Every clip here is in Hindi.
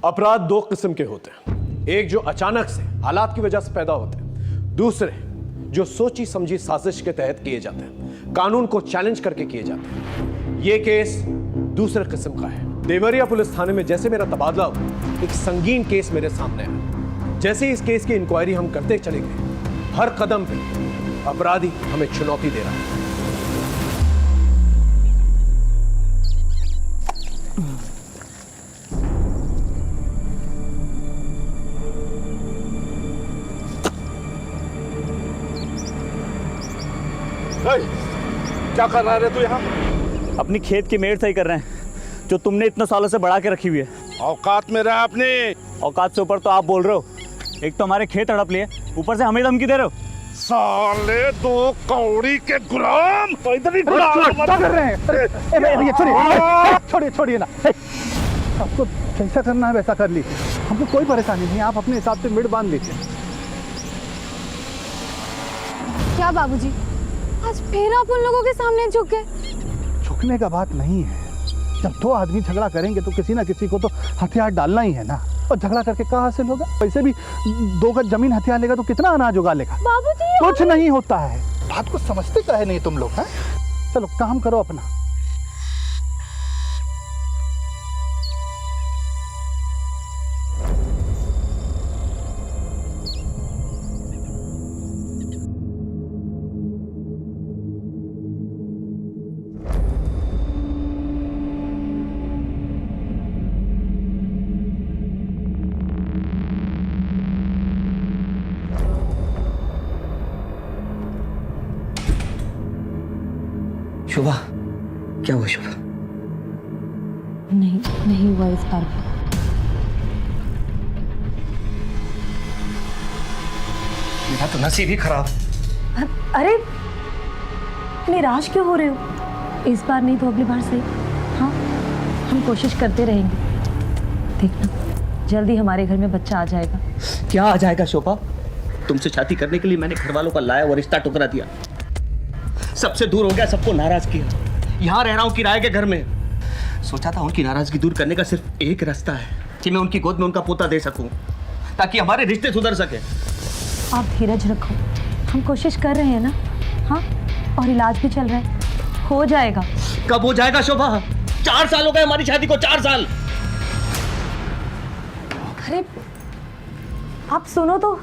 अपराध दो किस्म के होते हैं, एक जो अचानक से हालात की वजह से पैदा होते हैं, दूसरे जो सोची समझी साजिश के तहत किए जाते हैं, कानून को चैलेंज करके किए जाते हैं। ये केस दूसरे किस्म का है। देवरिया पुलिस थाने में जैसे मेरा तबादला हुआ, एक संगीन केस मेरे सामने आया। जैसे इस केस की इंक्वायरी हम करते चले गए, हर कदम पे अपराधी हमें चुनौती दे रहा है। क्या कर रहा है तू यहाँ? अपनी खेत की मेड़ सही कर रहे हैं जो तुमने इतने सालों से बढ़ा के रखी हुई है। औकात में रहा अपने। औकात से ऊपर तो आप बोल रहे हो। एक तो हमारे खेत हड़प लिए, ऊपर से हमें धमकी दे रहे हो। साले दो कौड़ी के गुलाम। तो इधर ही क्या कर रहे हैं? छोड़िए छोड़िए ना। आपको जैसा करना है वैसा कर लीजिए, हमको कोई परेशानी नहीं, आप अपने हिसाब से मिड बांध लीजिए। क्या बाबूजी, आज फिर आप उन लोगों के सामने झुक गए? झुकने का बात नहीं है। जब दो आदमी झगड़ा करेंगे तो किसी ना किसी को तो हथियार डालना ही है ना। और झगड़ा करके क्या हासिल होगा? वैसे भी 2 गज जमीन हथियार लेगा तो कितना अनाज उगा लेगा? बाबूजी कुछ नहीं होता है। बात को समझते काहे नहीं तुम लोग? हैं, चलो काम करो अपना। शुभा, क्या हुआ शुभा? नहीं हुआ इस बार। मेरा तो नसीब ही खराब। अरे निराश क्यों हो रहे हो? इस बार नहीं तो अगली बार सही। हाँ, हम कोशिश करते रहेंगे। देखना, जल्दी हमारे घर में बच्चा आ जाएगा। क्या आ जाएगा शोभा? तुमसे शादी करने के लिए मैंने घर वालों का लाया और रिश्ता टुकरा दिया। सबसे दूर हो गया, सबको नाराज किया। यहाँ रह रहा हूँ किराए के घर में। सोचा था उनकी नाराजगी दूर करने का सिर्फ एक रास्ता है कि मैं उनकी गोद में उनका पोता दे सकूं, ताकि हमारे रिश्ते सुधर सके। आप धीरज रखो, हम कोशिश कर रहे हैं ना। हाँ, और इलाज भी चल रहा है, हो जाएगा। कब हो जाएगा शोभा? 4 साल हो गए हमारी शादी को, 4 साल। अरे आप सुनो तो।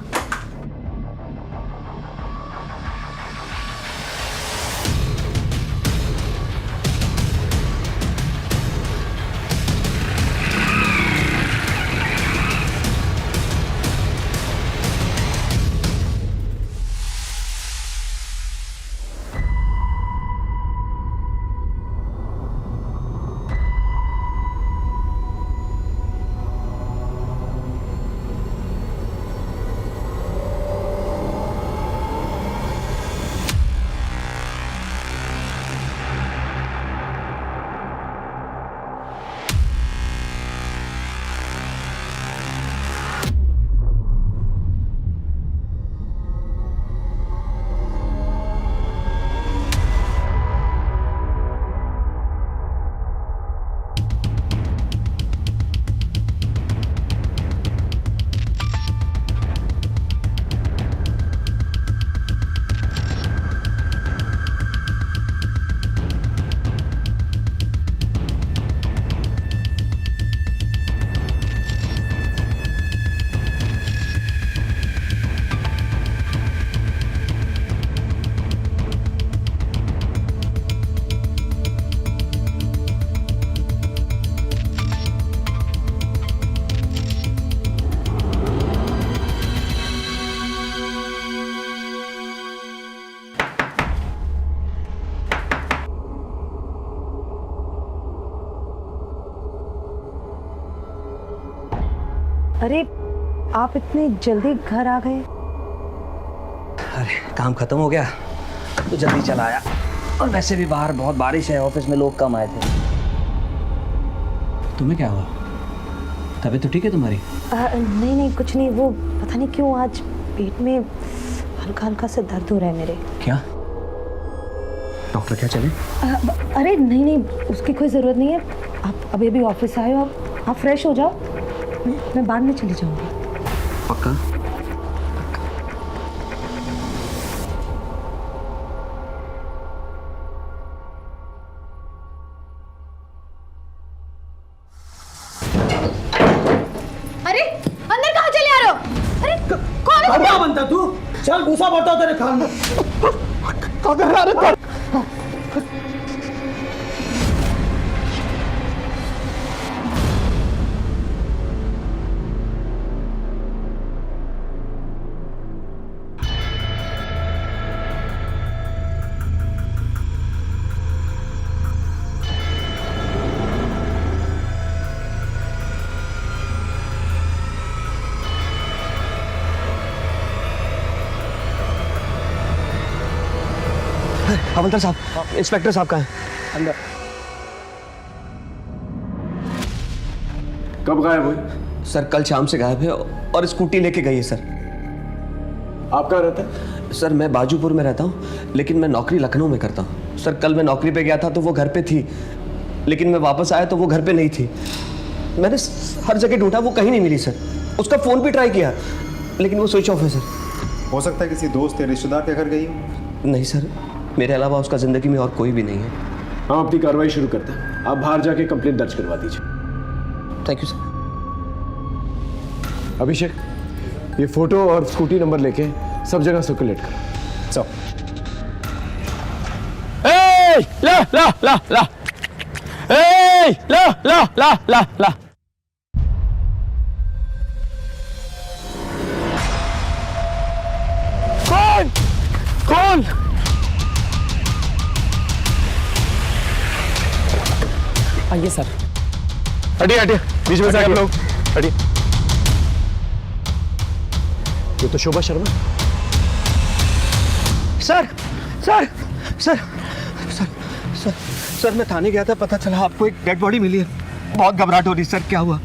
अरे आप इतने जल्दी घर आ गए? अरे काम खत्म हो गया तो जल्दी चला आया। और वैसे भी बाहर बहुत बारिश है, ऑफिस में लोग कम आए थे। तुम्हें क्या हुआ? तबीयत तो ठीक है तुम्हारी? नहीं कुछ नहीं, वो पता नहीं क्यों आज पेट में हल्का हल्का सा दर्द हो रहा है मेरे। क्या डॉक्टर क्या चले? अरे नहीं उसकी कोई ज़रूरत नहीं है। आप अभी अभी ऑफिस आए हो, आप फ्रेश हो जाओ, मैं बाद में चली जाऊंगी। पक्का? अरे अंदर कहाँ चले आ रहे हो? अरे कौन है? क्या बनता तू? चल भूसा बटा तेरे खान में। हवलदार साहब, इंस्पेक्टर साहब कहाँ हैं? अंदर। कब गायब हुई? सर कल शाम से गायब है और स्कूटी लेके गई है सर। आप कहाँ रहते हैं? सर मैं बाजूपुर में रहता हूँ, लेकिन मैं नौकरी लखनऊ में करता हूँ। सर कल मैं नौकरी पे गया था तो वो घर पे थी, लेकिन मैं वापस आया तो वो घर पे नहीं थी। मैंने हर जगह ढूंढा, वो कहीं नहीं मिली सर। उसका फ़ोन भी ट्राई किया, लेकिन वो स्विच ऑफ है सर। हो सकता है किसी दोस्त या रिश्तेदार के घर गई हो। नहीं सर, मेरे अलावा उसका ज़िंदगी में और कोई भी नहीं है। हम अपनी कार्रवाई शुरू करते हैं। आप बाहर जाके कंप्लेंट दर्ज करवा दीजिए। Thank you sir. अभिषेक, ये फोटो और स्कूटी नंबर लेके सब जगह सर्कुलेट करो। सब। ला ला ला ला ला ला ला ला ला। कौन कौन? आइए सर। हटिए हटिए, बीच में से आगे लोग हटिए। ये तो Shobha Sharma. Sir sir sir sir sir sir मैं थाने गया था, पता चला आपको एक डेड बॉडी मिली है। बहुत घबराहट हो रही सर, क्या हुआ?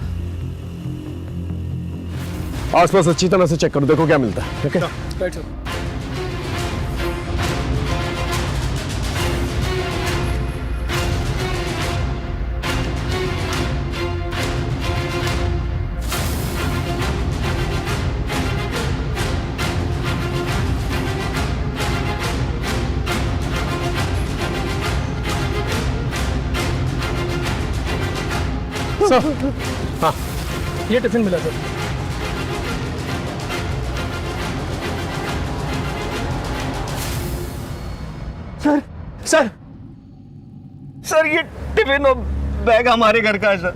आसपास अच्छी तरह से चेक करो, देखो क्या मिलता है। ठीक है? हाँ, ये टिफिन मिला सर। सर सर सर ये टिफिन और बैग हमारे घर का है सर।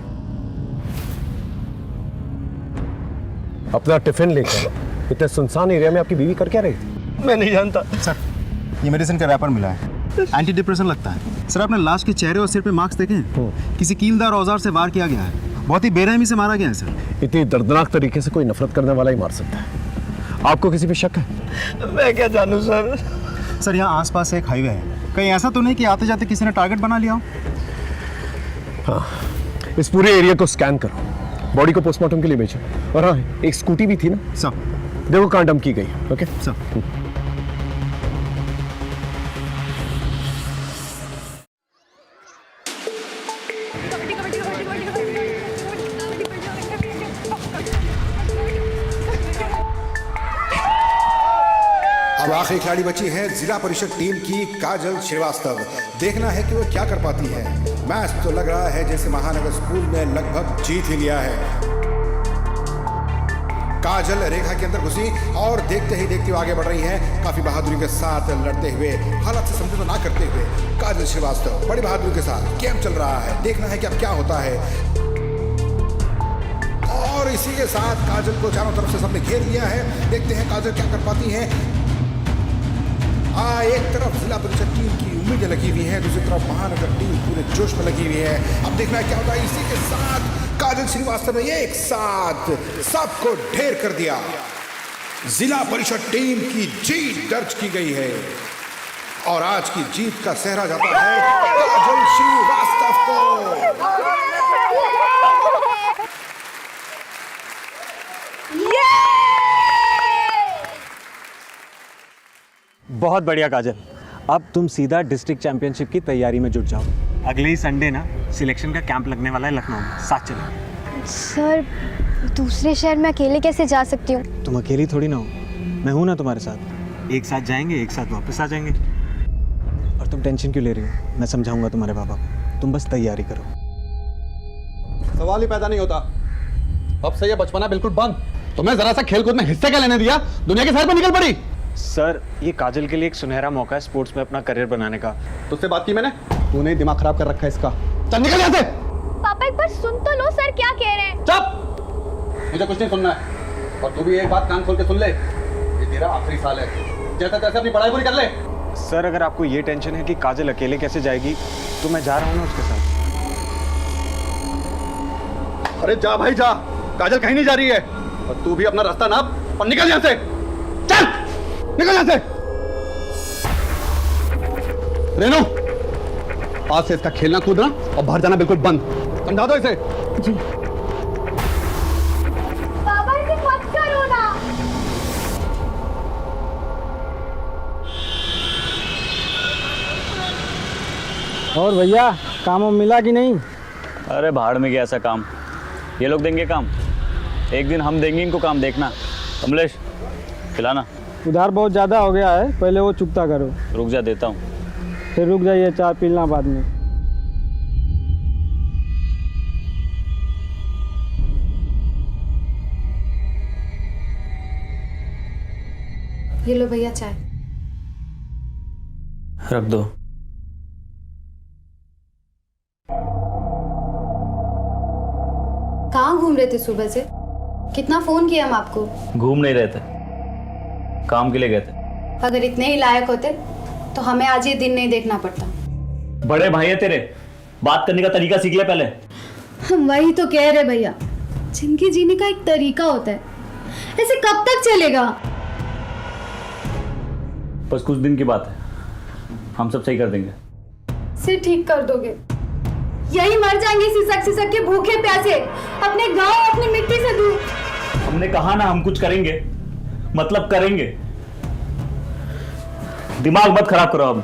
अपना टिफिन लेकर आओ। इतने सुनसान एरिया में आपकी बीवी कर क्या रही थी? मैं नहीं जानता सर ये मेडिसिन का रैपर मिला है, एंटी डिप्रेशन लगता है। सर आपने लाश के चेहरे और सिर पे मार्क्स देखे हैं? किसी कीलदार औजार से वार किया गया है। बहुत ही बेरहमी से मारा गया है सर। इतनी दर्दनाक तरीके से कोई नफरत करने वाला ही मार सकता है। आपको किसी पे शक है? मैं क्या जानूं सर। सर यहाँ आसपास एक हाईवे है, कहीं ऐसा तो नहीं कि आते जाते किसी ने टारगेट बना लिया हो? हाँ, इस पूरे एरिया को स्कैन करो, बॉडी को पोस्टमार्टम के लिए भेजो। और हाँ, एक स्कूटी भी थी ना, सब देखो कहाँ डंप की गई है। ओके सब अब आखिरी खिलाड़ी बची है जिला परिषद टीम की काजल श्रीवास्तव। देखना है कि वो क्या कर पाती है। मैच तो लग रहा है जैसे महानगर स्कूल ने लगभग जीत ही लिया है। काजल रेखा के अंदर घुसी और देखते ही देखते आगे बढ़ रही है, काफी बहादुरी के साथ लड़ते हुए, हालात से समझौता ना करते हुए। काजल श्रीवास्तव बड़ी बहादुरी के साथ गेम चल रहा है। देखना है कि अब क्या होता है। और इसी के साथ काजल को चारों तरफ से सबने घेर लिया है। देखते हैं काजल क्या कर पाती है। एक तरफ जिला परिषद टीम की उम्मीदें लगी हुई हैं, दूसरी तरफ महानगर टीम पूरे जोश में लगी हुई है। अब देखना है क्या होता है। इसी के साथ काजल श्रीवास्तव ने एक साथ सबको ढेर कर दिया। जिला परिषद टीम की जीत दर्ज की गई है और आज की जीत का सेहरा जाता है काजल श्रीवास्तव को। बहुत बढ़िया काजल, अब तुम सीधा डिस्ट्रिक्ट चैंपियनशिप की तैयारी में जुट जाओ। अगले ही संडे ना सिलेक्शन का कैंप लगने वाला है लखनऊ में, साथ चलो। सर दूसरे शहर में अकेले कैसे जा सकती हूँ? तुम अकेली थोड़ी ना हो, मैं हूं ना तुम्हारे साथ। एक साथ जाएंगे, एक साथ वापस आ जाएंगे। और तुम टेंशन क्यों ले रही हो? मैं समझाऊंगा तुम्हारे पापा को, तुम बस तैयारी करो। सवाल ही पैदा नहीं होता। अब से ये बचपना बिल्कुल बंद। तुम्हें जरा सा खेल कूद में हिस्से क्या लेने दिया? दुनिया के सैर पर निकल पड़ी। सर, ये काजल के लिए एक सुनहरा मौका है स्पोर्ट्स में अपना करियर बनाने का। तुझसे बात की मैंने, तूने ही दिमाग खराब कर रखा है इसका। चल निकल यहाँ से। पापा एक बार सुन तो लो, सर क्या कह रहे हैं। चुप, मुझे कुछ नहीं सुनना है। और तू भी एक बात कान खोल के सुन ले, ये तेरा आखिरी साल है। जैसा तैसे अपनी पढ़ाई पूरी कर ले। सर, अगर आपको ये टेंशन है कि काजल अकेले कैसे जाएगी, तो मैं जा रहा हूँ ना उसके साथ। अरे जा भाई जा, काजल कहीं नहीं जा रही है। और तू भी अपना रास्ता नाप और निकल यहाँ से। चल निकल यहाँ से। रेनू, आज से इसका खेलना कूदना और बाहर जाना बिल्कुल बंद। समझा दो इसे। जी। पापा इसे मत करो ना। और भैया काम मिला कि नहीं? अरे भाड़ में गया ऐसा काम, ये लोग देंगे काम, एक दिन हम देंगे इनको काम। देखना कमलेश, खिलाना। उधार बहुत ज़्यादा हो गया है, पहले वो चुकता करो। रुक जा, देता हूँ। फिर रुक जाइए, चाय पीना बाद में। ये लो भैया चाय। रख दो। कहाँ घूम रहे थे सुबह से? कितना फोन किया हम आपको। घूम नहीं रहे थे, काम के लिए गए थे। अगर इतने ही लायक होते तो हमें आज ये दिन नहीं देखना पड़ता। बड़े भाई है तेरे, बात करने का तरीका सीख ले पहले। हम वही तो कह रहे भैया, जिंदगी जीने का एक तरीका होता है, ऐसे कब तक चलेगा? बस कुछ दिन की बात है, हम सब सही कर देंगे। सिर ठीक कर दोगे? यही मर जाएंगे सिसक के भूखे प्यासे, अपने गांव अपनी मिट्टी से दूर। हमने कहा ना हम कुछ करेंगे, मतलब करेंगे। दिमाग मत खराब करो अब।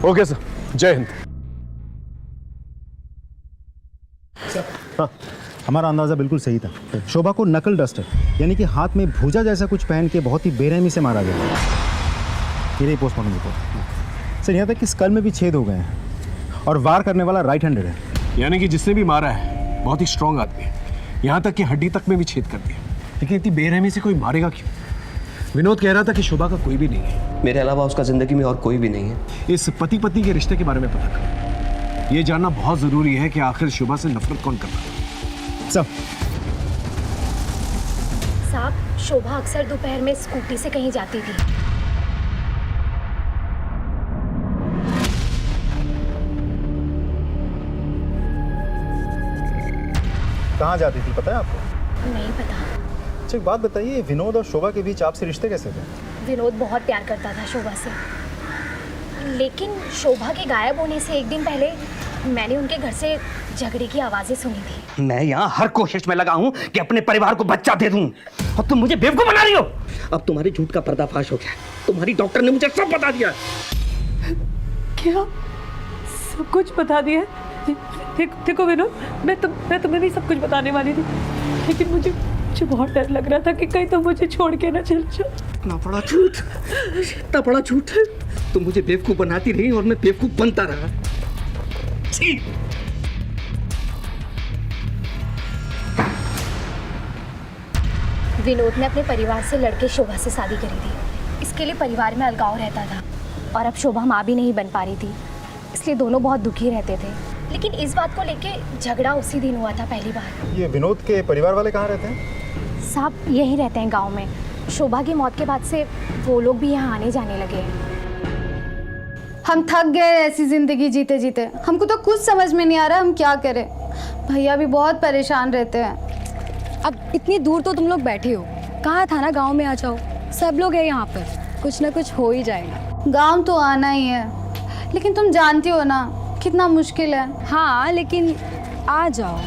ओके सर, जय हिंद। हमारा अंदाजा बिल्कुल सही था। शोभा को नकल डस्टर यानी कि हाथ में भूजा जैसा कुछ पहन के बहुत ही बेरहमी से मारा गया। ये पोस्टमार्टम रिपोर्ट। सर, यहाँ तक कि स्कल में भी छेद हो गए हैं और वार करने वाला राइट हैंडेड है। यानी कि जिसने भी मारा है बहुत ही स्ट्रांग आदमी है, यहाँ तक कि हड्डी तक में भी छेद कर दिया। लेकिन इतनी बेरहमी से कोई मारेगा क्यों? विनोद कह रहा था कि शोभा का कोई भी नहीं है। मेरे अलावा उसका जिंदगी में और कोई भी नहीं है। इस पति पत्नी के रिश्ते के बारे में पता करो। ये जानना बहुत जरूरी है कि आखिर शोभा से नफरत कौन करता है। साहब, शोभा अक्सर दोपहर में स्कूटी से कहीं जाती थी। कहाँ जाती थी पता है आपको? नहीं पता। अच्छा, एक बात बताइए, विनोद और शोभा के बीच आपसे रिश्ते कैसे थे? विनोद बहुत प्यार करता था शोभा से, लेकिन शोभा के गायब होने से एक दिन पहले मैंने उनके घर से झगड़े की आवाजें सुनी थी। मैं यहाँ हर कोशिश में लगा हूँ कि अपने परिवार को बच्चा दे दूँ, और तुम मुझे बेवकूफ बना रही हो। अब तुम्हारी झूठ का पर्दाफाश हो गया। तुम्हारी डॉक्टर ने मुझे सब बता दिया। क्या? सब कुछ बता दिया? देखो विनोद, मैं तुम्हें भी सब कुछ बताने वाली थी, लेकिन मुझे बहुत डर लग रहा था कि कहीं तुम मुझे छोड़ के ना चल जाओ। इतना बड़ा झूठ, इतना बड़ा झूठ। तुम मुझे बेवकूफ बनाती रही और मैं बेवकूफ बनता रहा। छी! विनोद ने अपने परिवार से लड़के शोभा से शादी करी थी। इसके लिए परिवार में अलगाव रहता था, और अब शोभा माँ भी नहीं बन पा रही थी, इसलिए दोनों बहुत दुखी रहते थे। लेकिन इस बात को लेके झगड़ा उसी दिन हुआ था पहली बार। ये विनोद के परिवार वाले कहाँ रहते हैं? साहब, यही रहते हैं गांव में। शोभा की मौत के बाद से वो लोग भी यहाँ आने जाने लगे हैं। हम थक गए ऐसी जिंदगी जीते जीते। हमको तो कुछ समझ में नहीं आ रहा हम क्या करें। भैया भी बहुत परेशान रहते हैं। अब इतनी दूर तो तुम लोग बैठे हो, कहा था ना गांव में आ जाओ। सब लोग हैं यहाँ पर, कुछ ना कुछ हो ही जाएगा। गांव तो आना ही है, लेकिन तुम जानती हो ना कितना मुश्किल है। हाँ, लेकिन आ जाओ।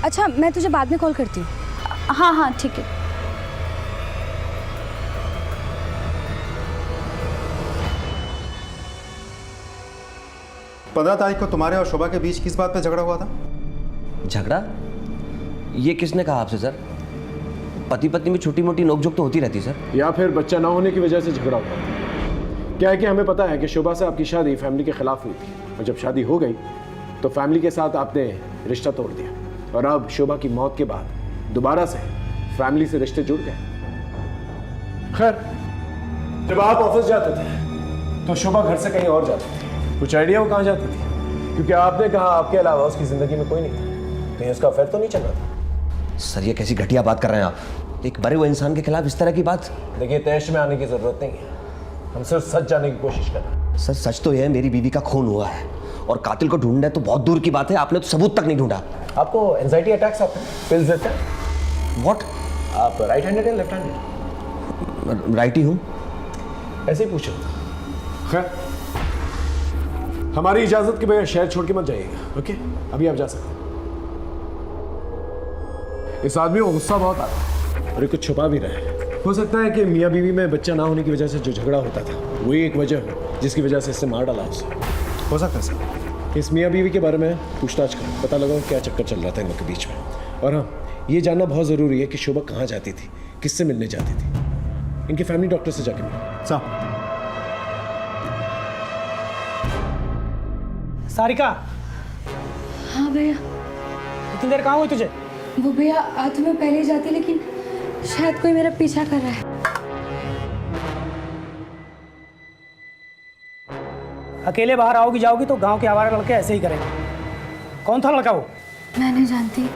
अच्छा, मैं तुझे बाद में कॉल करती हूँ। हाँ हाँ ठीक है। 15 तारीख को तुम्हारे और शोभा के बीच किस बात पे झगड़ा हुआ था? झगड़ा? ये किसने कहा आपसे सर? पति पत्नी में छोटी मोटी नोकझोंक तो होती रहती सर। या फिर बच्चा ना होने की वजह से झगड़ा हुआ? क्या है कि हमें पता है कि शोभा से आपकी शादी फैमिली के खिलाफ हुई थी, और जब शादी हो गई तो फैमिली के साथ आपने रिश्ता तोड़ दिया, और अब शोभा की मौत के बाद दोबारा से फैमिली से रिश्ते जुड़ गए। खैर, जब आप ऑफिस जाते थे तो शोभा घर से कहीं और जाती थी। कुछ आइडिया वो कहाँ जाती थी? क्योंकि आपने कहा आपके अलावा उसकी जिंदगी में कोई नहीं था, कहीं उसका अफेयर तो नहीं चल रहा था? सर ये कैसी घटिया बात कर रहे हैं आप? एक मरे हुए इंसान के खिलाफ इस तरह की बात? देखिए, तैश में आने की जरूरत नहीं है, हम सिर्फ सच जानने की कोशिश कर रहे हैं। सर सच तो यह है मेरी बीवी का खून हुआ है, और कातिल को ढूंढना है तो बहुत दूर की बात है, आपने तो सबूत तक नहीं ढूंढा। आपको एंजाइटी अटैक्स आते हैं? पिल्स देते हैं? व्हाट? आप राइट हैंडेड या लेफ्ट हैंडेड? राइट ही हूँ। ऐसे ही पूछो। खैर, हमारी इजाजत के बगैर शहर छोड़ के मत जाइएगा, ओके? अभी आप जा सकते हैं। इस आदमी को गुस्सा बहुत आता है और ये कुछ छुपा भी रहा है। हो सकता है कि मियाँ बीवी में बच्चा ना होने की वजह से जो झगड़ा होता था वही एक वजह हो जिसकी वजह से इसने मार डाला उसे। हो सकता है सर। इस मियाँ बीवी के बारे में पूछताछ करो, पता लगाओ क्या चक्कर चल रहा था इन लोग के बीच में। और हाँ, ये जानना बहुत ज़रूरी है कि शोभा कहाँ जाती थी, किससे मिलने जाती थी। इनके फैमिली डॉक्टर से जाके मिलो। सारिका। हाँ भैया। इतनी देर कहाँ हुई तुझे? वो भैया आ तो मैं पहले ही जाती, लेकिन शायद कोई मेरा पीछा कर रहा है। अकेले बाहर आओगी जाओगी तो गांव के आवारा लड़के ऐसे ही करेंगे। कौन था लड़का वो? मैं नहीं जानती।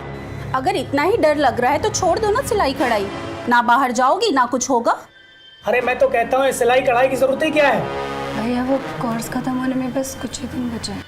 अगर इतना ही डर लग रहा है तो छोड़ दो ना सिलाई कढ़ाई, ना बाहर जाओगी ना कुछ होगा। अरे मैं तो कहता हूँ सिलाई कढ़ाई की जरूरत ही क्या है? भैया वो कोर्स खत्म होने में बस कुछ ही दिन बचे हैं।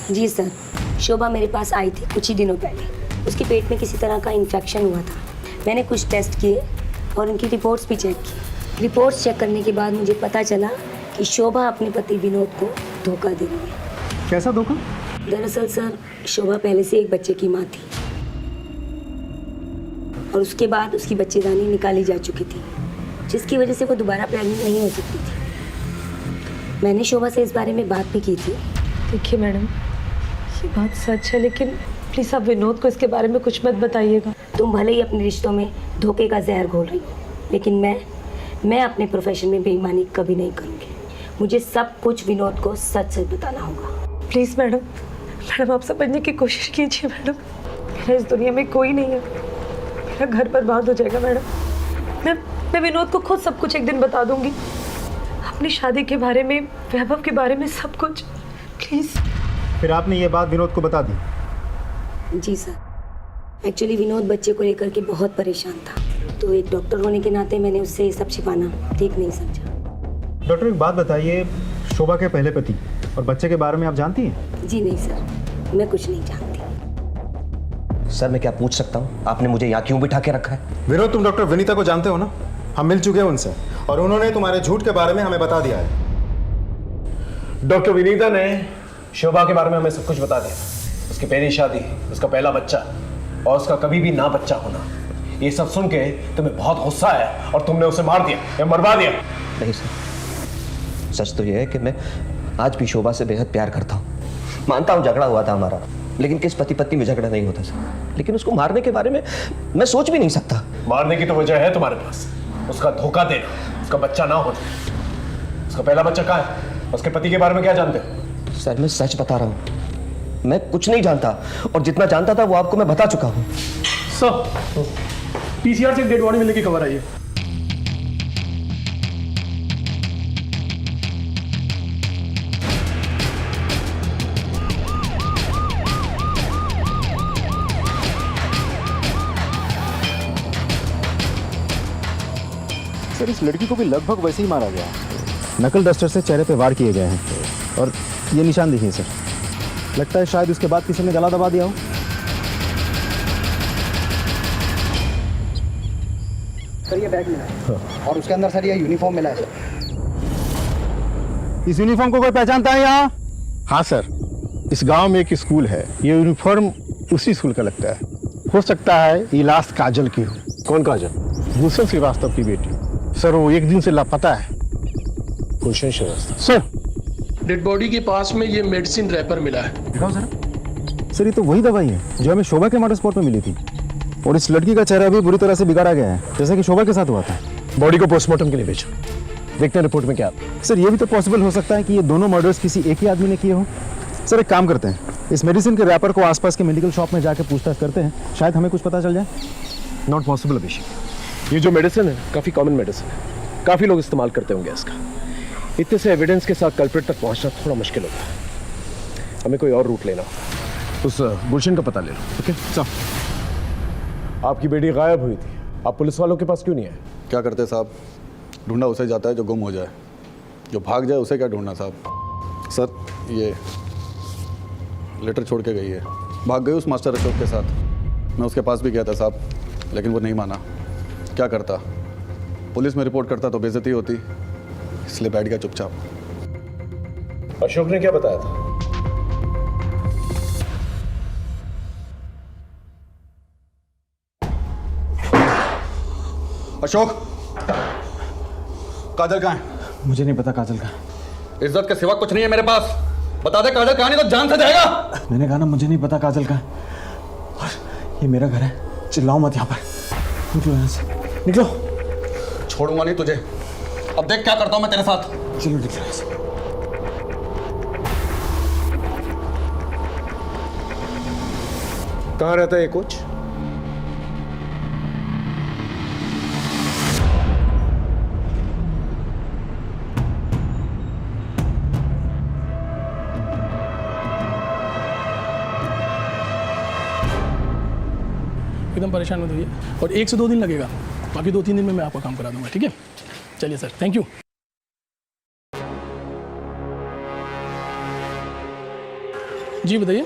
जी सर, शोभा मेरे पास आई थी कुछ ही दिनों पहले। उसके पेट में किसी तरह का इन्फेक्शन हुआ था। मैंने कुछ टेस्ट किए और उनकी रिपोर्ट्स भी चेक की। रिपोर्ट्स चेक करने के बाद मुझे पता चला कि शोभा अपने पति विनोद को धोखा दे रही है। कैसा धोखा? दरअसल सर, शोभा पहले से एक बच्चे की माँ थी और उसके बाद उसकी बच्चेदानी निकाली जा चुकी थी, जिसकी वजह से वो दोबारा प्रेग्नेंट नहीं हो सकती थी। मैंने शोभा से इस बारे में बात भी की थी। देखिए मैडम, ये बात सच है, लेकिन प्लीज़ आप विनोद को इसके बारे में कुछ मत बताइएगा। तुम भले ही अपने रिश्तों में धोखे का जहर घोल रही हो, लेकिन मैं अपने प्रोफेशन में बेईमानी कभी नहीं करूँगी। मुझे सब कुछ विनोद को सच सच बताना होगा। प्लीज़ मैडम आप समझने की कोशिश कीजिए मैडम। मेरा इस दुनिया में कोई नहीं है, मेरा घर बर्बाद हो जाएगा मैडम। मैं विनोद को खुद सब कुछ एक दिन बता दूंगी, अपनी शादी के बारे में, वैभव के बारे में, सब कुछ। प्लीज़। फिर आपने ये बात विनोद को बता दी? जी सर, एक्चुअली विनोद बच्चे को लेकर के बहुत परेशान था, तो एक डॉक्टर होने के नाते मैंने उससे ये सब छिपाना ठीक नहीं समझा। डॉक्टर एक बात बताइए, शोभा के पहले पति और बच्चे के बारे में आप जानती हैं? जी नहीं सर, मैं कुछ नहीं जानती। सर मैं क्या पूछ सकता हूँ, आपने मुझे यहाँ क्यों बिठा के रखा है? विनोद, तुम डॉक्टर विनीता को जानते हो ना? हम मिल चुके हैं उनसे और उन्होंने तुम्हारे झूठ के बारे में हमें बता दिया है। डॉक्टर विनीता ने शोभा के बारे में हमें सब कुछ बता दिया। उसकी पहली शादी, उसका पहला बच्चा और उसका कभी भी ना बच्चा होना। ये सब सुन के तुम्हें बहुत गुस्सा आया और तुमने उसे मार दिया या मरवा दिया। नहीं सर, सच तो यह है कि मैं आज भी शोभा से बेहद प्यार करता हूँ। मानता हूँ झगड़ा हुआ था हमारा, लेकिन किस पति पत्नी में झगड़ा नहीं होता सर। लेकिन उसको मारने के बारे में मैं सोच भी नहीं सकता। मारने की तो वजह है तुम्हारे पास, उसका धोखा देना, उसका बच्चा ना होना। उसका पहला बच्चा कहाँ है? उसके पति के बारे में क्या जानते हो? सर मैं सच बता रहा हूँ, मैं कुछ नहीं जानता, और जितना जानता था वो आपको मैं बता चुका हूँ। सर, पीसीआर से डेड बॉडी मिलने की खबर आई है। सर इस लड़की को भी लगभग वैसे ही मारा गया है। नकल डस्टर से चेहरे पे वार किए गए हैं, और ये निशान देखिए सर, लगता है शायद उसके बाद किसी ने गला दबा दिया हो। सर ये बैग मिला है, और उसके अंदर सर ये यूनिफॉर्म मिला है सर। इस यूनिफॉर्म को कोई पहचानता है यहाँ? हाँ सर, इस गांव में एक स्कूल है, ये यूनिफॉर्म उसी स्कूल का लगता है। हो सकता है ये लास्ट काजल की हो। कौन काजल? गुलशन श्रीवास्तव की बेटी सर, वो एक दिन से लापता है। गुलशन श्रीवास्तव सर, डेड बॉडी के पास में ये मेडिसिन रैपर मिला है। दिखाओ जरा। सर ये तो वही दवाई है जो हमें शोभा के मर्डर स्पॉट में मिली थी, और इस लड़की का चेहरा भी बुरी तरह से बिगाड़ा गया है, जैसा कि शोभा के साथ हुआ था। बॉडी को पोस्टमार्टम के लिए भेजो, देखते हैं रिपोर्ट में क्या। सर ये भी तो पॉसिबल हो सकता है कि ये दोनों मर्डर्स किसी एक ही आदमी ने किए हो। सर एक काम करते हैं, इस मेडिसिन के रैपर को आसपास के मेडिकल शॉप में जाकर पूछताछ करते हैं, शायद हमें कुछ पता चल जाए। नॉट पॉसिबल अभिषेक, ये जो मेडिसिन है काफ़ी कॉमन मेडिसिन है, काफ़ी लोग इस्तेमाल करते होंगे इसका। इतने से एविडेंस के साथ कल्प्रिट तक पहुंचना थोड़ा मुश्किल होता है, हमें कोई और रूट लेना होगा। उस गुलशन का पता ले लो। ओके चल। आपकी बेटी गायब हुई थी, आप पुलिस वालों के पास क्यों नहीं आए? क्या करते साहब, ढूंढा उसे जाता है जो गुम हो जाए, जो भाग जाए उसे क्या ढूंढना साहब। सर ये लेटर छोड़ के गई है, भाग गई उस मास्टर अशोक के साथ। मैं उसके पास भी गया था साहब, लेकिन वो नहीं माना। क्या करता, पुलिस में रिपोर्ट करता तो बेइज्जती होती, इसलिए बैठ गया चुपचाप। अशोक ने क्या बताया था? अशोक, काजल कहाँ है? मुझे नहीं पता काजल का। इज्जत के सिवा कुछ नहीं है मेरे पास, बता दे काजल कहाँ, नहीं तो जान से जाएगा। मैंने कहा ना मुझे नहीं पता काजल का। और ये मेरा घर है, चिल्लाओ मत यहाँ पर। निकलो यहाँ से, निकलो। छोड़ूंगा नहीं तुझे, अब देख क्या करता हूँ मैं तेरे साथ। चलो निकलो यहाँ से। कहाँ रहता है ये कोच? एकदम परेशान मत होइए, और 1 से 2 दिन लगेगा, बाकी 2-3 दिन में मैं आपका काम करा दूंगा। ठीक है, चलिए सर, थैंक यू। जी बताइए।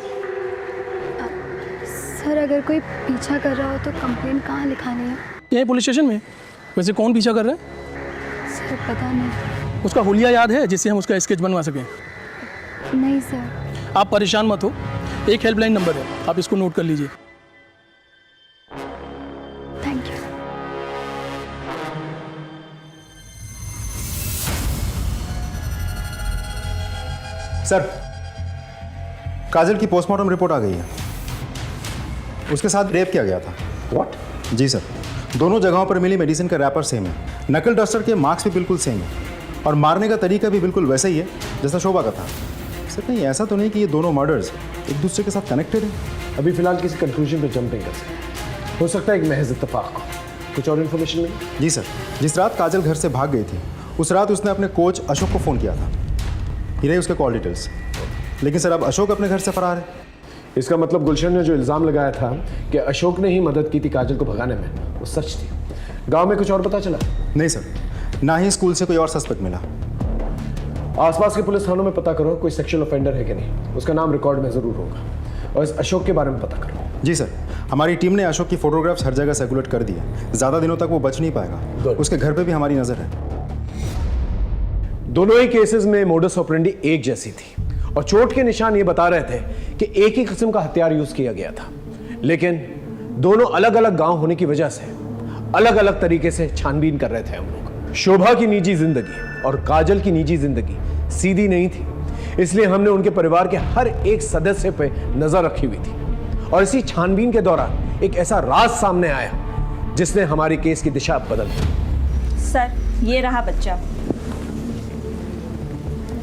सर अगर कोई पीछा कर रहा हो तो कंप्लेन कहाँ लिखानी है? यहीं पुलिस स्टेशन में। वैसे कौन पीछा कर रहा है? सर पता नहीं। उसका हुलिया याद है जिससे हम उसका स्केच बनवा सकें? नहीं सर। आप परेशान मत हो, एक हेल्पलाइन नंबर है, आप इसको नोट कर लीजिए। Thank you. सर काजल की पोस्टमार्टम रिपोर्ट आ गई है, उसके साथ रेप किया गया था। व्हाट? जी सर, दोनों जगहों पर मिली मेडिसिन का रैपर सेम है, नकल डस्टर के मार्क्स भी बिल्कुल सेम है, और मारने का तरीका भी बिल्कुल वैसा ही है जैसा शोभा का था। सर कहीं ऐसा तो नहीं कि ये दोनों मर्डर्स एक दूसरे के साथ कनेक्टेड हैं? अभी फिलहाल किसी कंक्लूजन पे जंप नहीं कर सकते, हो सकता है एक महज इत्तेफाक हो। कुछ और इन्फॉर्मेशन नहीं? जी सर, जिस रात काजल घर से भाग गई थी उस रात उसने अपने कोच अशोक को फ़ोन किया था, ये रही उसके कॉल डिटेल्स। लेकिन सर अब अशोक अपने घर से फरार है। इसका मतलब गुलशन ने जो इल्ज़ाम लगाया था कि अशोक ने ही मदद की थी काजल को भगाने में, वो सच थी। गांव में कुछ और पता चला? नहीं सर, ना ही स्कूल से कोई और सस्पेक्ट मिला। आसपास के पुलिस थानों में पता करो कोई सेक्सुअल ऑफेंडर है कि नहीं, उसका नाम रिकॉर्ड में ज़रूर होगा, और इस अशोक के बारे में पता करो। जी सर, हमारी टीम ने अशोक की फोटोग्राफ्स हर जगह सर्कुलेट कर दी है, ज़्यादा दिनों तक वो बच नहीं पाएगा। उसके घर पे भी हमारी नज़र है। दोनों ही केसेस में मोडस ऑपरेंडी एक जैसी थी, और चोट के निशान ये बता रहे थे कि एक ही किस्म का हथियार यूज किया गया था, लेकिन दोनों अलग अलग गांव होने की वजह से अलग अलग तरीके से छानबीन कर रहे थे हम लोग। शोभा की निजी जिंदगी और काजल की निजी जिंदगी सीधी नहीं थी, इसलिए हमने उनके परिवार के हर एक सदस्य पे नजर रखी हुई थी और इसी छानबीन के दौरान एक ऐसा राज सामने आया जिसने हमारी केस की दिशा बदल दी। सर, ये रहा बच्चा।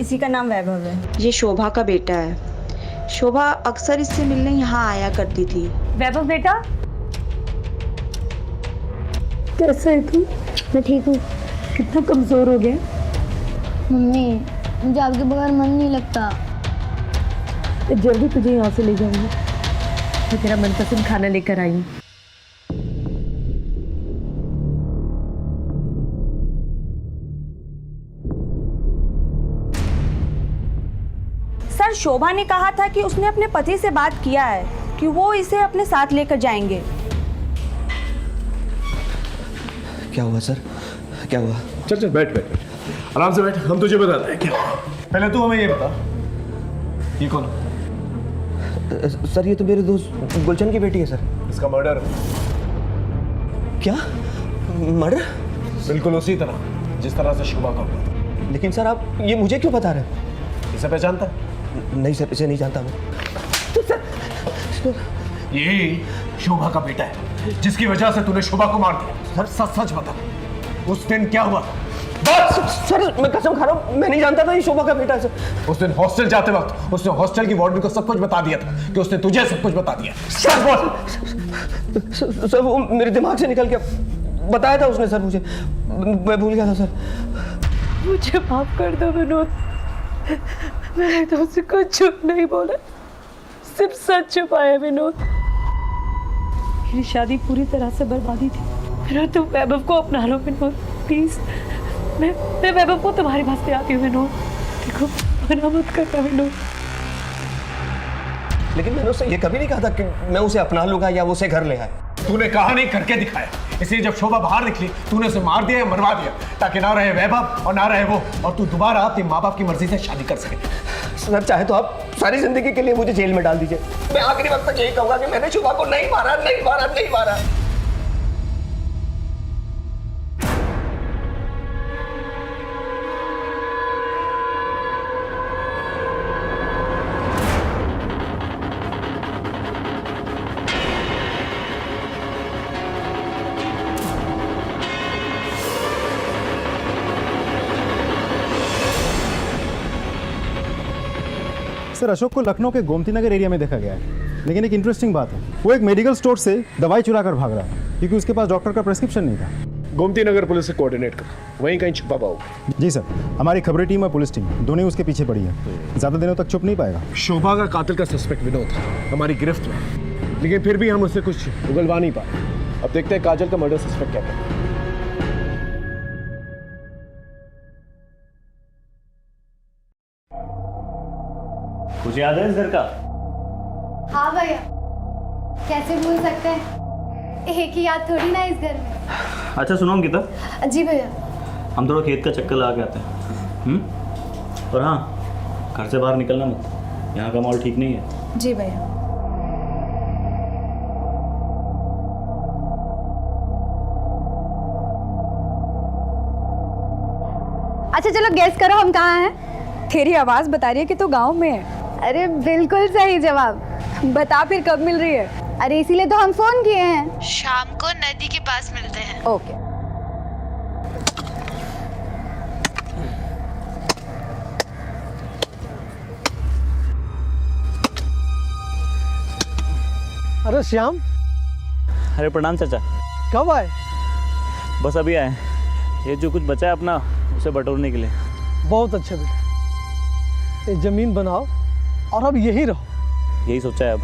इसी का नाम वैभव है। ये शोभा का बेटा है। शोभा अक्सर इससे मिलने यहाँ आया करती थी। वैभव बेटा, कैसा है तू? मैं ठीक हूँ। कितना कमजोर हो गया। मम्मी, मुझे आपके बगैर मन नहीं लगता। जल्दी तुझे यहाँ से ले जाऊंगी। मैं तेरा मनपसंद खाना लेकर आई हूँ। सर, शोभा ने कहा था कि उसने अपने पति से बात किया है कि वो इसे अपने साथ लेकर जाएंगे। क्या हुआ सर? क्या हुआ? चल चल बैठ बैठ बैठ, आराम से बैठ, हम तुझे बताते हैं क्या। पहले तू हमें ये बता, ये कौन? सर ये तो मेरे दोस्त गुलशन की बेटी है सर। इसका मर्डर। क्या? मर्डर? बिल्कुल उसी तरह जिस तरह से शोभा का हुआ था। लेकिन सर आप ये मुझे क्यों बता रहे हैं? इसे पहचानता है? नहीं सर, इसे नहीं जानता मैं। ये शोभा का बेटा है जिसकी वजह से तूने शोभा को मार दिया। सर सच सच बता, उस दिन क्या हुआ? सर मैं कसम खा रहा हूँ, मैं नहीं जानता था ये शोभा का बेटा है सर। उस दिन हॉस्टल जाते वक्त उसने हॉस्टल की वार्डन को सब कुछ बता दिया था कि उसने तुझे सब कुछ बता दिया। सच बोल। सर वो मेरे दिमाग से निकल गया। बताया था उसने सर मुझे, मैं भूल गया था सर। मुझे माफ कर दो विनोद, मैंने तुमसे कुछ झूठ नहीं बोला, सिर्फ सच छुपाया विनोद। मेरी शादी पूरी तरह से बर्बादी थी। मेरा तुम वैभव को अपना लो विनोद, प्लीज। मैं वैभव को तुम्हारे पास ले आती हूँ विनोद। देखो, मना मत करना विनोद। लेकिन मैंने उससे ये कभी नहीं कहा था कि मैं उसे अपना लूंगा या वो उसे घर ले आए। तूने कहा नहीं, करके दिखाया। इसलिए जब शोभा बाहर निकली तूने उसे मार दिया या मरवा दिया, ताकि ना रहे वैभव और ना रहे वो, और तू दोबारा अपने माँ बाप की मर्जी से शादी कर सके। सर चाहे तो आप सारी जिंदगी के लिए मुझे जेल में डाल दीजिए। मैं आखिरी वक्त तक यही कहूंगा कि मैंने शोभा को नहीं मारा, नहीं मारा, नहीं मारा। सर अशोक को लखनऊ के गोमती नगर एरिया में देखा गया है, लेकिन एक इंटरेस्टिंग बात है, वो एक मेडिकल स्टोर से दवाई चुरा कर भाग रहा है क्योंकि उसके पास डॉक्टर का प्रेस्क्रिप्शन नहीं था। गोमती नगर पुलिस से कोऑर्डिनेट कर, वहीं कहीं छुपा पाओगे। जी सर, हमारी खबरें टीम और पुलिस टीम दोनों ही उसके पीछे पड़ी है, ज़्यादा दिनों तक छुप नहीं पाएगा। शोभा का कातिल का सस्पेक्ट विनोद हमारी गिरफ्त में, लेकिन फिर भी हम उससे कुछ उगलवा नहीं पाए। अब देखते हैं काजल का मर्डर सस्पेक्ट क्या कहता है। कुछ याद है इस घर का? हाँ भैया, कैसे भूल सकते हैं, एक ही याद थोड़ी ना इस घर में। अच्छा सुनो अंकिता, जी भैया। हम थोड़ा खेत का चक्कर लगा के आते हैं। और हाँ, घर से बाहर निकलना मत, यहाँ का माहौल ठीक नहीं है। जी भैया। अच्छा चलो गैस करो हम कहाँ हैं। तेरी आवाज़ बता रही है कि तू गांव में है। अरे बिल्कुल सही जवाब। बता फिर कब मिल रही है? अरे इसीलिए तो हम फोन किए हैं। शाम को नदी के पास मिलते हैं। ओके। अरे श्याम, अरे प्रणाम चाचा। कब आए? बस अभी आए। ये जो कुछ बचा है अपना, उसे बटोरने के लिए। बहुत अच्छा बेटा, ये जमीन बनाओ और अब यही रहो। यही सोचा है अब।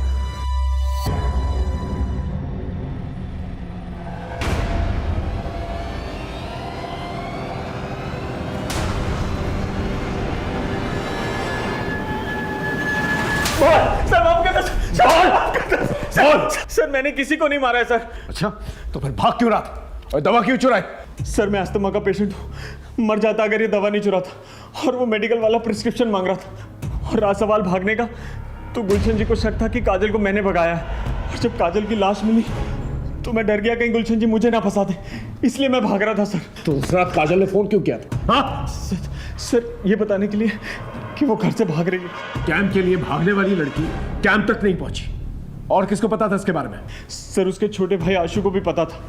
सर मैंने किसी को नहीं मारा है सर। अच्छा, तो फिर भाग क्यों रहा था और दवा क्यों चुराई? सर मैं अस्थमा का पेशेंट हूँ, मर जाता अगर ये दवा नहीं चुराता। और वो मेडिकल वाला प्रिस्क्रिप्शन मांग रहा था। और रहा सवाल भागने का, तो गुलशन जी को शक था कि काजल को मैंने भगाया है। और जब काजल की लाश मिली तो मैं डर गया कहीं गुलशन जी मुझे ना फंसा दे, इसलिए मैं भाग रहा था सर। तो उस रात काजल ने फोन क्यों किया था? हाँ सर ये बताने के लिए कि वो घर से भाग रही है। कैंप के लिए भागने वाली लड़की कैंप तक नहीं पहुंची। और किसको पता था इसके बारे में? सर उसके छोटे भाई आशु को भी पता था।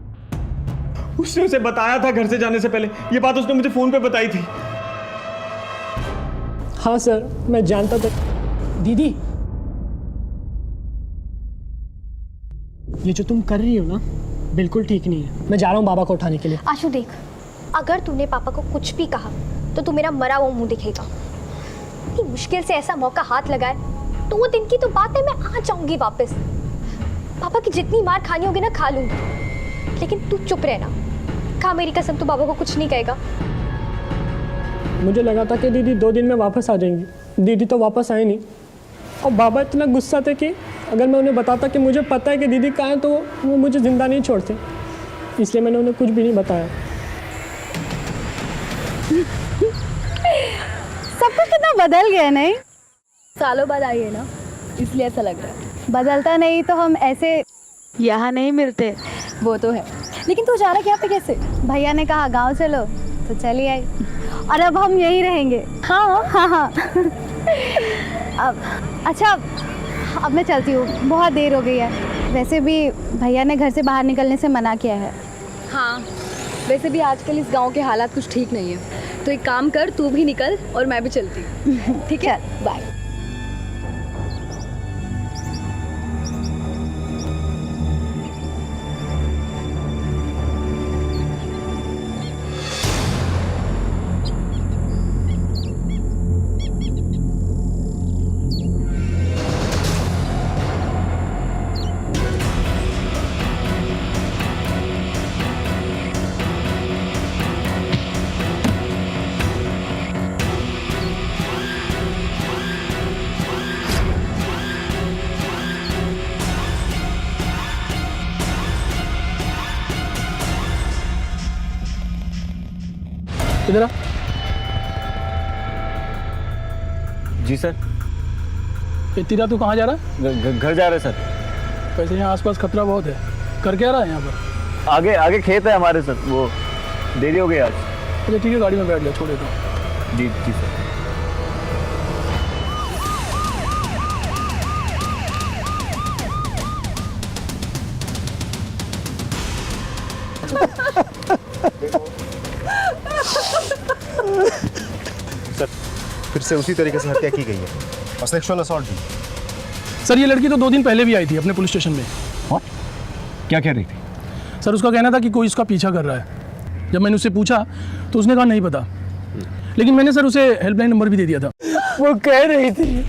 उसने उसे बताया था घर से जाने से पहले। ये बात उसने मुझे फोन पे बताई थी। हाँ सर, मैं जानता था। दीदी, ये जो तुम कर रही हो ना, बिल्कुल ठीक नहीं है। मैं जा रहा हूँ बाबा को उठाने के लिए। आशु देख, अगर तूने पापा को कुछ भी कहा तो तू मेरा मरा हुआ मुंह दिखेगा। इतनी मुश्किल से ऐसा मौका हाथ लगाए तो वो दिन की तो बात है, मैं आ जाऊंगी वापस। पापा की जितनी मार खानी होगी ना खा लूंगी, लेकिन तू चुप रहना। खा मेरी कसम, तू पापा को कुछ नहीं कहेगा। मुझे लगा था कि दीदी 2 दिन में वापस आ जाएंगी। दीदी तो वापस आए नहीं। और बाबा इतना गुस्सा थे कि अगर मैं उन्हें बताता कि मुझे पता है कि दीदी कहाँ है तो वो मुझे जिंदा नहीं छोड़ते। इसलिए मैंने उन्हें कुछ भी नहीं बताया। सब कुछ कितना बदल गया नहीं? सालों बाद आई है ना, इसलिए ऐसा लग रहा है। बदलता नहीं तो हम ऐसे यहाँ नहीं मिलते। वो तो है, लेकिन तू जा रहा क्या पे कैसे? भैया ने कहा गांव चलो तो चली आई, और अब हम यहीं रहेंगे। हाँ हाँ हाँ। अब अच्छा, अब मैं चलती हूँ, बहुत देर हो गई है। वैसे भी भैया ने घर से बाहर निकलने से मना किया है। हाँ, वैसे भी आजकल इस गांव के हालात कुछ ठीक नहीं है। तो एक काम कर, तू भी निकल और मैं भी चलती हूँ। ठीक है, बाय। इधर आ। जी सर। तेरा तू कहाँ जा रहा है? घर जा रहे सर। वैसे यहाँ आसपास खतरा बहुत है। कर क्या रहा है यहाँ पर? आगे आगे खेत है हमारे सर, वो देरी हो गई आज। अच्छा ठीक है, गाड़ी में बैठ जा, छोड़ देता हूँ। जी जी सर। सर फिर से उसी तरीके से हत्या की गई है और सेक्सुअल असॉल्ट भी। सर ये लड़की तो 2 दिन पहले भी आई थी अपने पुलिस स्टेशन में। क्या कह रही थी? सर उसका कहना था कि कोई इसका पीछा कर रहा है। जब मैंने उससे पूछा तो उसने कहा नहीं पता, लेकिन मैंने सर उसे हेल्पलाइन नंबर भी दे दिया था। वो कह रही थी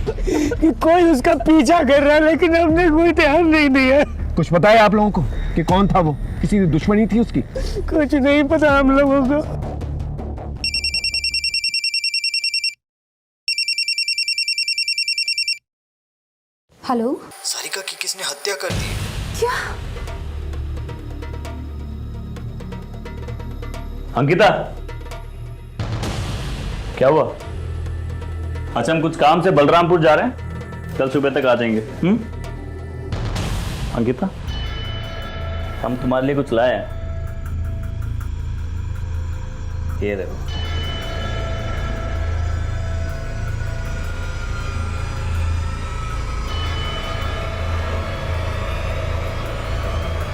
कि कोई उसका पीछा कर रहा है, लेकिन हमने कोई ध्यान नहीं दिया। कुछ पता है आप लोगों को कि कौन था वो? किसी दुश्मनी थी उसकी? कुछ नहीं पता हम लोगों को। हेलो, सारिका की किसने हत्या कर दी? क्या? अंकिता, क्या हुआ? अच्छा, हम कुछ काम से बलरामपुर जा रहे हैं, कल सुबह तक आ जाएंगे। अंकिता, हम तुम्हारे लिए कुछ लाए हैं। ये देखो।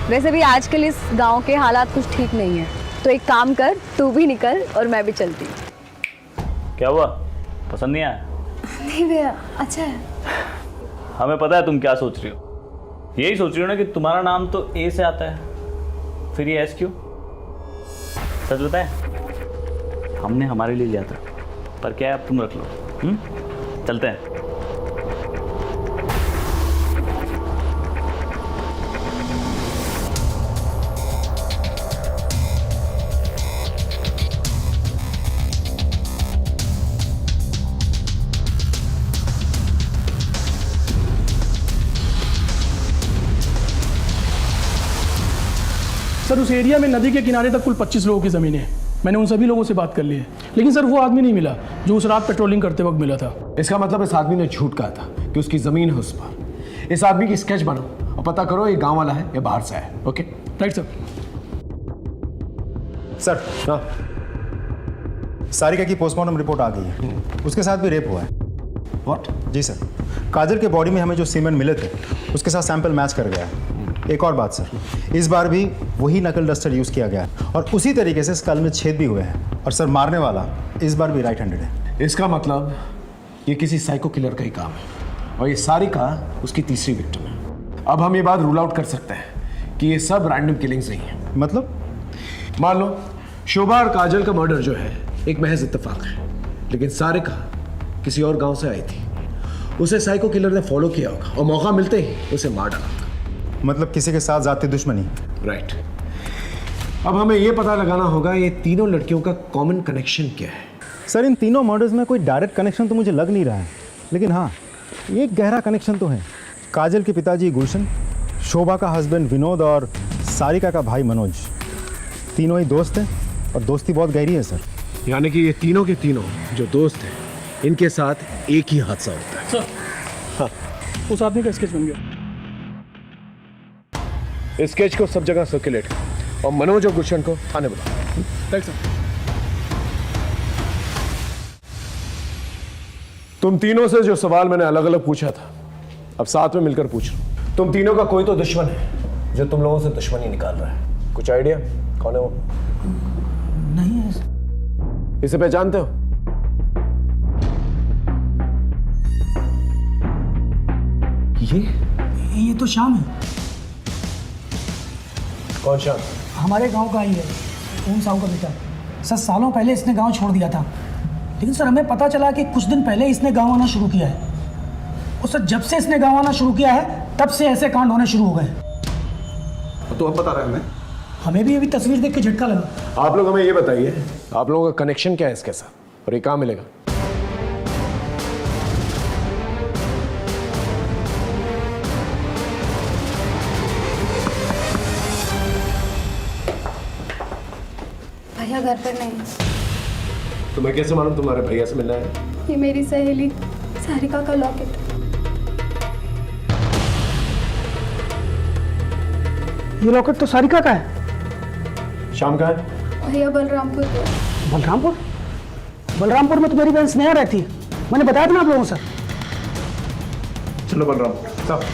वैसे भी आजकल इस गांव के हालात कुछ ठीक नहीं है। तो एक काम कर, तू भी निकल और मैं भी चलती हूँ। क्या हुआ? पसंद नहीं आया? नहीं भैया, अच्छा है। हमें पता है तुम क्या सोच रही हो। यही सोच रही हो ना कि तुम्हारा नाम तो ए से आता है, फिर ये एस क्यों? सच बताए, हमने हमारे लिए लिया था, पर क्या है अब तुम रख लो। चलते हैं। सर उस एरिया में नदी के किनारे तक कुल 25 लोगों की ज़मीनें हैं। मैंने उन सभी लोगों से बात कर ली है, लेकिन सर वो आदमी नहीं मिला जो उस रात पेट्रोलिंग करते वक्त मिला था। इसका मतलब इस आदमी ने झूठ कहा था कि उसकी ज़मीन है उस पर। इस आदमी की स्केच बनाओ और पता करो ये गांव वाला है या बाहर से है। Okay, right sir. सर, हाँ, सारिका की पोस्टमार्टम रिपोर्ट आ गई है। उसके साथ भी रेप हुआ है। व्हाट? जी सर, काजल के बॉडी में हमें जो सीमेंट मिले थे उसके साथ सैंपल मैच कर गया है। एक और बात सर, इस बार भी वही नकल डस्टर यूज़ किया गया है और उसी तरीके से स्कल में छेद भी हुए हैं। और सर मारने वाला इस बार भी राइट हैंडेड है। इसका मतलब ये किसी साइको किलर का ही काम है और ये सारिका उसकी तीसरी विक्टिम है। अब हम ये बात रूल आउट कर सकते हैं कि ये सब रैंडम किलिंग्स नहीं है। मतलब? मान लो शोभा और काजल का मर्डर जो है एक महज इत्तेफाक है, लेकिन सारिका किसी और गांव से आई थी। उसे साइको किलर ने फॉलो किया होगा और मौका मिलते ही उसे मार डाला। मतलब किसी के साथ जाती दुश्मनी? राइट। अब हमें यह पता लगाना होगा ये तीनों लड़कियों का कॉमन कनेक्शन क्या है। सर इन तीनों मर्डर्स में कोई डायरेक्ट कनेक्शन तो मुझे लग नहीं रहा है, लेकिन हाँ एक गहरा कनेक्शन तो है। काजल के पिताजी गुलशन, शोभा का हस्बैंड विनोद और सारिका का भाई मनोज, तीनों ही दोस्त हैं और दोस्ती बहुत गहरी है सर। यानी कि ये तीनों के तीनों जो दोस्त हैं इनके साथ एक ही हादसा होता है। सर हाँ, उस आदमी का स्केच बन गया। इस स्केच को सब जगह सर्कुलेट कर और मनोज और गुलशन को थाने बुलाओ। Thanks sir. तुम तीनों से जो सवाल मैंने अलग अलग पूछा था अब साथ में मिलकर पूछ लो। तुम तीनों का कोई तो दुश्मन है जो तुम लोगों से दुश्मनी निकाल रहा है। कुछ आइडिया कौन है वो? नहीं है। इसे पहचानते हो? ये तो श्याम है। कौन श्याम? हमारे गांव का ही है, ओम साहू का बेटा। सर सालों पहले इसने गांव छोड़ दिया था, लेकिन सर हमें पता चला कि कुछ दिन पहले इसने गांव आना शुरू किया है। और सर जब से इसने गांव आना शुरू किया है तब से ऐसे कांड होने शुरू हो गए। तो अब बता रहे हैं हमें भी अभी तस्वीर देख के झटका लगा। आप लोग हमें ये बताइए आप लोगों का कनेक्शन क्या है इसके साथ और ये कहाँ मिलेगा? भैया घर पर नहीं। तो मैं कैसे मालूम तुम्हारे भैया से मिलना है? ये मेरी सहेली सारिका का लॉकेट। ये लॉकेट तो सारिका का है। शाम का है? भैया बलरामपुर। बलरामपुर? बलरामपुर में तो मेरी बहन स्नेहा रहती है, मैंने बताया था ना आप लोगों से। चलो बलरामपुर सब।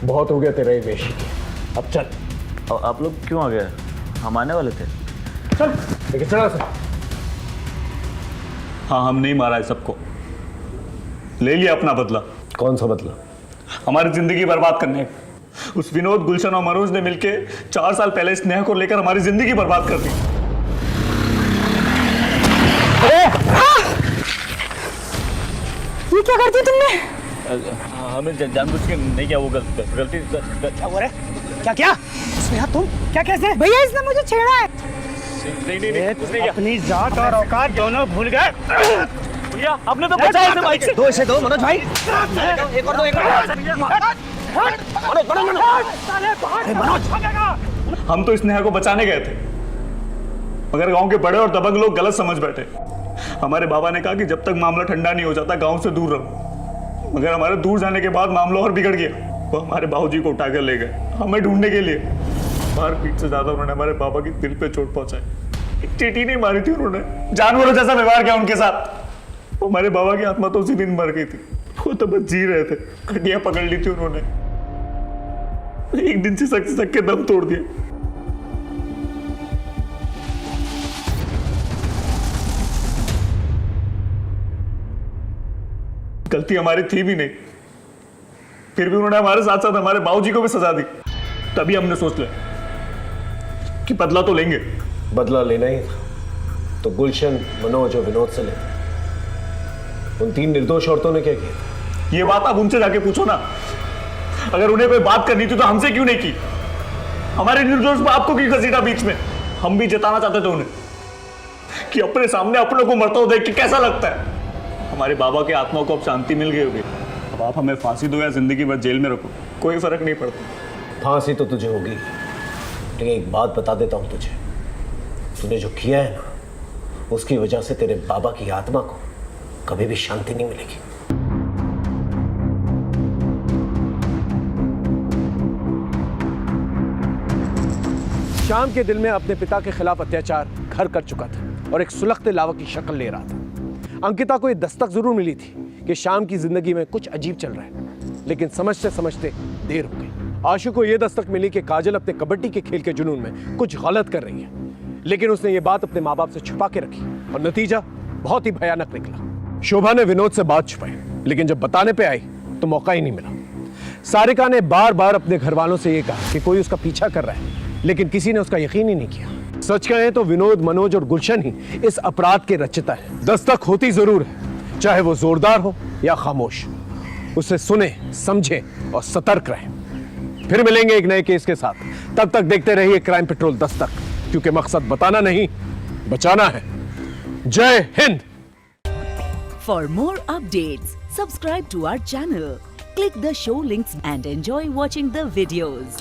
बहुत हो गया तेरा ये वेशी। अब चल। आप लोग क्यों आ गए? हम आने वाले थे। चल लेकिन चला सर। हाँ हम नहीं मारा है सबको, ले लिया अपना बदला। कौन सा बदला? हमारी जिंदगी बर्बाद करने। उस विनोद, गुलशन और मनोज ने मिलके 4 साल पहले स्नेहा को लेकर हमारी जिंदगी बर्बाद कर दी। ये क्या कर दिया तुमने? हमें जानबूझ के नहीं किया, वो गलती। क्या हो रहा है? क्या क्या? स्नेहा तुम क्या कैसे? भैया इसने मुझे छेड़ा है। नहीं, अपनी जात और औकात दोनों भूल गए। भैया आपने तो बचाया इसे बाइक से। दो इसे दो मनोज भाई। एक और दो, एक मनोज। हम तो स्नेहा को बचाने गए थे, मगर गांव के बड़े और दबंग लोग गलत समझ बैठे। हमारे बाबा ने कहा कि जब तक मामला ठंडा नहीं हो जाता गांव से दूर रहो, मगर हमारे दूर जाने के बाद मामला और बिगड़ गया। वो हमारे बाबूजी को उठाकर ले गए हमें ढूंढने के लिए। मार पीट से ज्यादा उन्होंने हमारे बाबा की दिल पे चोट पहुंचाई। एक चींटी नहीं मारी थी उन्होंने, जानवरों जैसा व्यवहार किया उनके साथ। हमारे बाबा की आत्मा तो उसी दिन मर गई थी। वो तो बस जी रहे थे, हड्डियां पकड़ ली थी उन्होंने। एक दिन से सक के दम तोड़ दिया। गलती हमारी थी भी नहीं, फिर भी उन्होंने हमारे साथ साथ हमारे बाबूजी को भी सजा दी। तभी हमने सोच लिया कि बदला तो लेंगे। बदला लेना ही था तो गुलशन, मनोज और विनोद से लेते। उन 3 निर्दोष औरतों ने क्या किया? ये बात आप उनसे जाके पूछो ना। अगर उन्हें कोई बात करनी थी तो हमसे क्यों नहीं की? हमारे निर्दोष बाप को क्यों घसीटा बीच में? हम भी जताना चाहते थे उन्हें कि अपने सामने अपनों को मरता हुआ देख के कैसा लगता है। हमारे बाबा की आत्मा को अब शांति मिल गई होगी। अब आप हमें फांसी दो या जिंदगी भर जेल में रखो, कोई फर्क नहीं पड़ता। फांसी तो तुझे होगी, लेकिन एक बात बता देता हूं तुझे, तूने जो किया है ना, उसकी वजह से तेरे बाबा की आत्मा को कभी भी शांति नहीं मिलेगी। श्याम के दिल में अपने पिता के खिलाफ अत्याचार घर कर चुका था और एक सुलगते लावा की शक्ल ले रहा था। अंकिता को यह दस्तक जरूर मिली थी कि श्याम की जिंदगी में कुछ अजीब चल रहा है, लेकिन समझते समझते देर हो गई। आशु को यह दस्तक मिली कि काजल अपने कबड्डी के खेल के जुनून में कुछ गलत कर रही है, लेकिन उसने ये बात अपने माँ बाप से छुपा के रखी और नतीजा बहुत ही भयानक निकला। शोभा ने विनोद से बात छुपाई, लेकिन जब बताने पे आई तो मौका ही नहीं मिला। सारिका ने बार बार अपने घर वालों से यह कहा कि कोई उसका पीछा कर रहा है, लेकिन किसी ने उसका यकीन ही नहीं किया। सच कहें तो विनोद, मनोज और गुलशन ही इस अपराध के रचयिता है। दस्तक होती जरूर है, चाहे वो जोरदार हो या खामोश। उसे सुने, समझे और सतर्क रहें। फिर मिलेंगे एक नए केस के साथ। तब तक देखते रहिए क्राइम पेट्रोल दस्तक, क्योंकि मकसद बताना नहीं, बचाना है। जय Hind. For more updates, subscribe to our channel, click the show links and enjoy watching the videos.